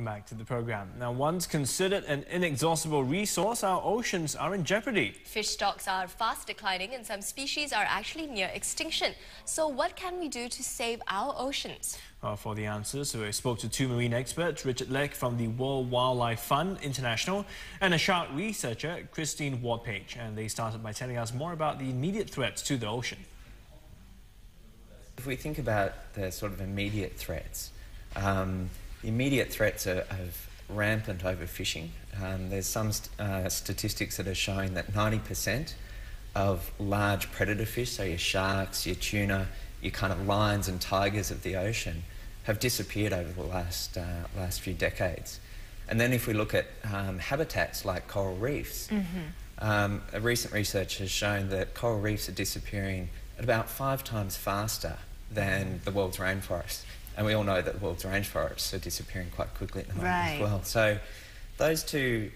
welcome back to the program. Now, once considered an inexhaustible resource, our oceans are in jeopardy. Fish stocks are fast declining and some species are actually near extinction. So what can we do to save our oceans? For the answers, we spoke to two marine experts, Rik Leck from the World Wildlife Fund International and a shark researcher, Christine Ward-Page. And they started by telling us more about the immediate threats to the ocean. If we think about the sort of immediate threats, the immediate threats are of rampant overfishing. There's some statistics that are showing that 90% of large predator fish, so your sharks, your tuna, your kind of lions and tigers of the ocean, have disappeared over the last few decades. And then if we look at habitats like coral reefs, a recent research has shown that coral reefs are disappearing at about 5 times faster than the world's rainforests. And we all know that the world's rainforests are disappearing quite quickly at the moment as well. So those two,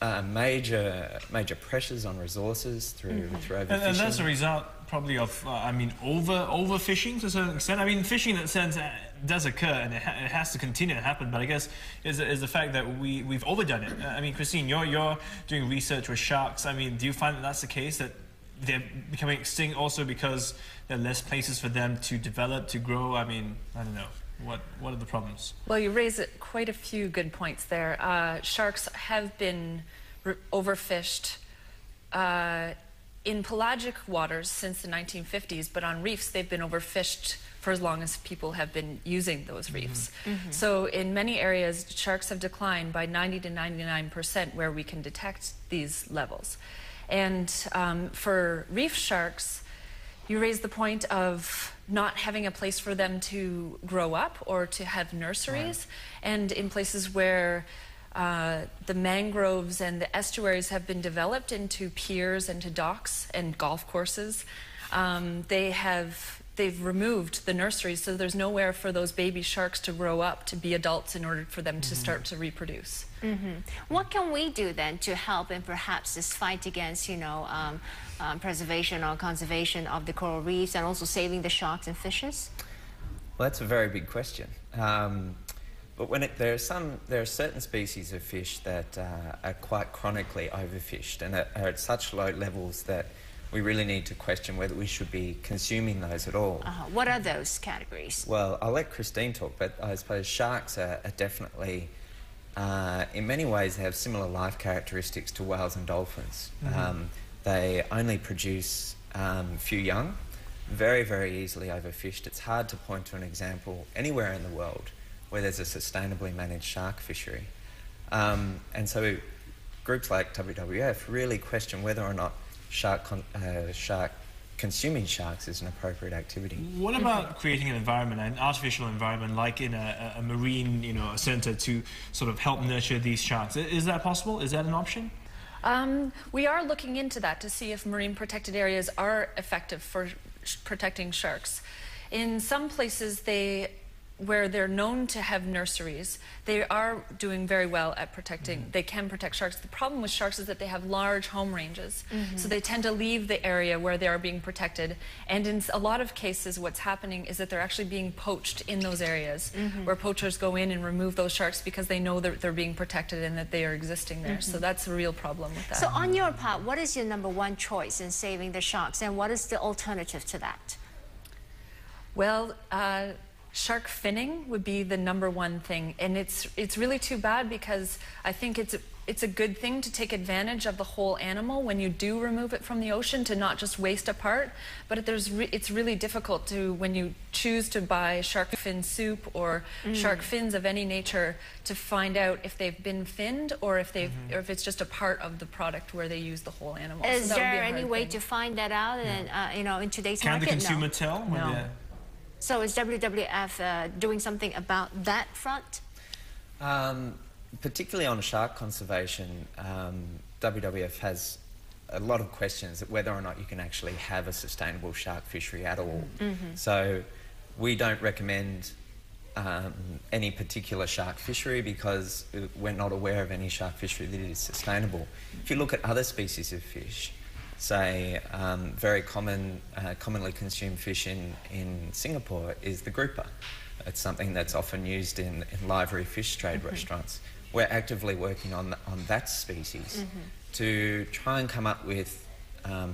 major pressures on resources through overfishing. And that's a result probably of, overfishing to a certain extent. I mean, fishing in that sense does occur and it has to continue to happen, but I guess is the fact that we've overdone it. I mean, Christine, you're doing research with sharks. I mean, do you find that that's the case, that they're becoming extinct also because there are less places for them to develop, to grow? I mean, I don't know. What are the problems? Well, you raise quite a few good points there. Sharks have been overfished in pelagic waters since the 1950s, but on reefs they've been overfished for as long as people have been using those reefs. So in many areas, sharks have declined by 90 to 99% where we can detect these levels. And for reef sharks, you raise the point of not having a place for them to grow up or to have nurseries. And in places where the mangroves and the estuaries have been developed into piers and to docks and golf courses, they've removed the nurseries, so there's nowhere for those baby sharks to grow up to be adults in order for them to start to reproduce. What can we do then to help in perhaps this fight against, preservation or conservation of the coral reefs and also saving the sharks and fishes? Well, that's a very big question. But there are certain species of fish that are quite chronically overfished and are at such low levels that we really need to question whether we should be consuming those at all. What are those categories? Well, I'll let Christine talk, but I suppose sharks are definitely, in many ways, they have similar life characteristics to whales and dolphins. They only produce few young, very, very easily overfished. It's hard to point to an example anywhere in the world where there's a sustainably managed shark fishery. And so groups like WWF really question whether or not consuming sharks is an appropriate activity. What about creating an environment, an artificial environment, like in a marine, centre to sort of help nurture these sharks? Is that possible? Is that an option? We are looking into that to see if marine protected areas are effective for protecting sharks. In some places, where they're known to have nurseries, they are doing very well at protecting. They can protect sharks. The problem with sharks is that they have large home ranges. So they tend to leave the area where they are being protected. And in a lot of cases, what's happening is that they're actually being poached in those areas, where poachers go in and remove those sharks because they know that they're being protected and that they are existing there. So that's a real problem with that. So on your part, what is your #1 choice in saving the sharks, and what is the alternative to that? Well, shark finning would be the #1 thing, and it's really too bad because I think it's a good thing to take advantage of the whole animal when you do remove it from the ocean, to not just waste a part. But it's really difficult to, when you choose to buy shark fin soup or shark fins of any nature, to find out if they've been finned or if it's just a part of the product where they use the whole animal. Is there any way to find that out? And in today's market, can the consumer tell? No. So is WWF doing something about that front? Particularly on shark conservation, WWF has a lot of questions at whether or not you can actually have a sustainable shark fishery at all. So we don't recommend any particular shark fishery because we're not aware of any shark fishery that is sustainable. If you look at other species of fish, say very commonly consumed fish in Singapore is the grouper. It's something that's often used in live reef fish trade restaurants. We're actively working on that species to try and come up with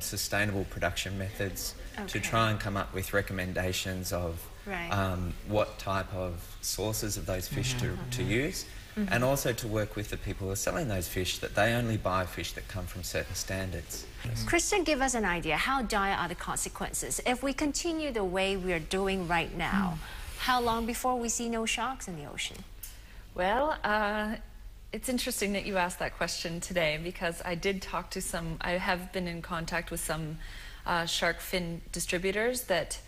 sustainable production methods, to try and come up with recommendations of what type of sources of those fish to use, and also to work with the people who are selling those fish that they only buy fish that come from certain standards. Christian, give us an idea. How dire are the consequences? If we continue the way we're doing right now, how long before we see no sharks in the ocean? Well, it's interesting that you asked that question today, because I have been in contact with some shark fin distributors that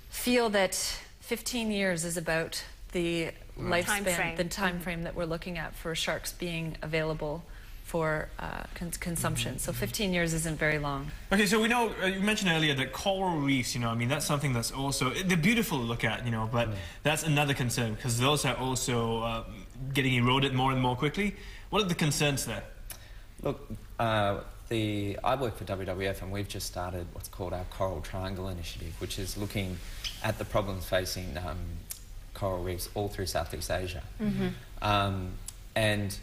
feel that 15 years is about the lifespan, the time frame that we're looking at for sharks being available for consumption. So 15 years isn't very long. Okay, so we know, you mentioned earlier that coral reefs, I mean, that's something that's also, they're beautiful to look at, but that's another concern, because those are also getting eroded more and more quickly. What are the concerns there? Look, I work for WWF, and we've just started what's called our Coral Triangle Initiative, which is looking at the problems facing coral reefs all through Southeast Asia. And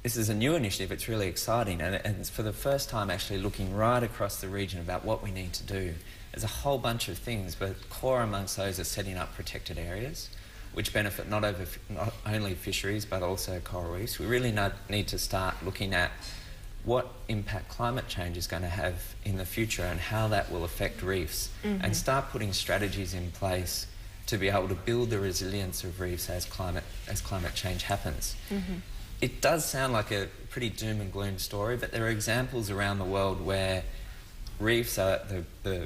this is a new initiative. It's really exciting, and it's for the first time actually looking right across the region about what we need to do. There's a whole bunch of things, but core amongst those are setting up protected areas, which benefit not only fisheries but also coral reefs. We really need to start looking at what impact climate change is going to have in the future and how that will affect reefs, and start putting strategies in place to be able to build the resilience of reefs as climate change happens. It does sound like a pretty doom and gloom story, but there are examples around the world where reefs the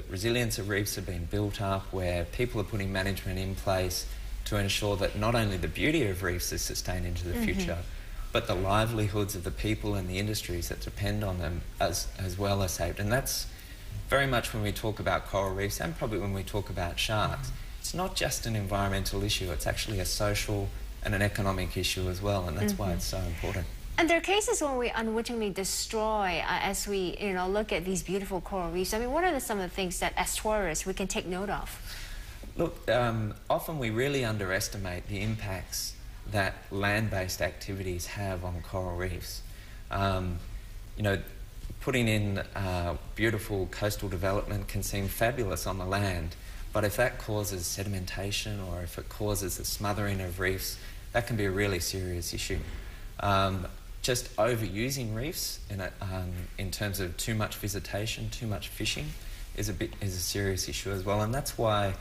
resilience of reefs have been built up, where people are putting management in place to ensure that not only the beauty of reefs is sustained into the future, but the livelihoods of the people and the industries that depend on them as well are saved. And that's very much when we talk about coral reefs, and probably when we talk about sharks. It's not just an environmental issue, it's actually a social and an economic issue as well, and that's why it's so important. And there are cases when we unwittingly destroy, as we look at these beautiful coral reefs. I mean, what are some of the things that as tourists we can take note of? Look, often we really underestimate the impacts that land-based activities have on coral reefs. Putting in beautiful coastal development can seem fabulous on the land, but if that causes sedimentation or if it causes the smothering of reefs, that can be a really serious issue. Just overusing reefs in terms of too much visitation, too much fishing is a serious issue as well, and that's why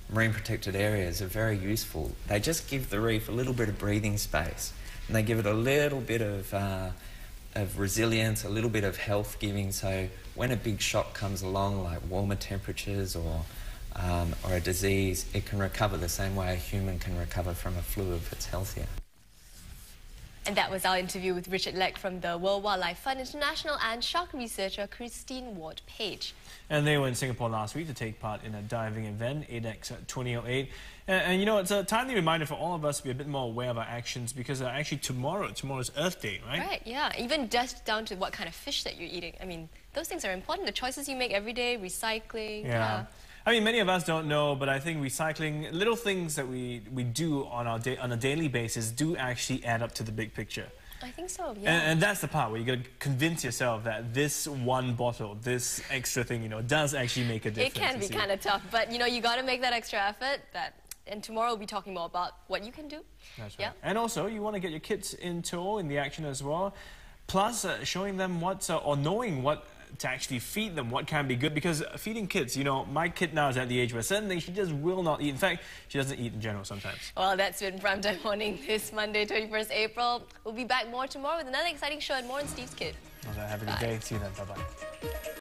marine protected areas are very useful. They just give the reef a little bit of breathing space, and they give it a little bit of resilience, a little bit of health giving, so when a big shock comes along, like warmer temperatures or a disease, it can recover the same way a human can recover from a flu if it's healthier. And that was our interview with Rik Leck from the World Wildlife Fund International and shark researcher Christine Ward-Page. And they were in Singapore last week to take part in a diving event, ADEX 2008. And it's a timely reminder for all of us to be a bit more aware of our actions, because actually tomorrow's Earth Day, right? Right, yeah. Even just down to what kind of fish that you're eating. I mean, those things are important. The choices you make every day, recycling. Yeah. I mean, many of us don't know, but I think recycling, little things that we do on a daily basis do actually add up to the big picture. I think so, yeah. And that's the part where you got to convince yourself that this one bottle, this extra thing, does actually make a difference. It can be kind of tough, but you got to make that extra effort. And tomorrow we'll be talking more about what you can do. That's right. Yeah. And also, you want to get your kids in tow in the action as well. Plus, showing them or knowing what to actually feed them, what can be good, because feeding kids, my kid now is at the age where certain things she just will not eat. In fact, she doesn't eat in general sometimes. Well, that's been Primetime Morning this Monday, 21st April. We'll be back more tomorrow with another exciting show and more on Steve's Kid. All right, have a good day. See you then. Bye-bye.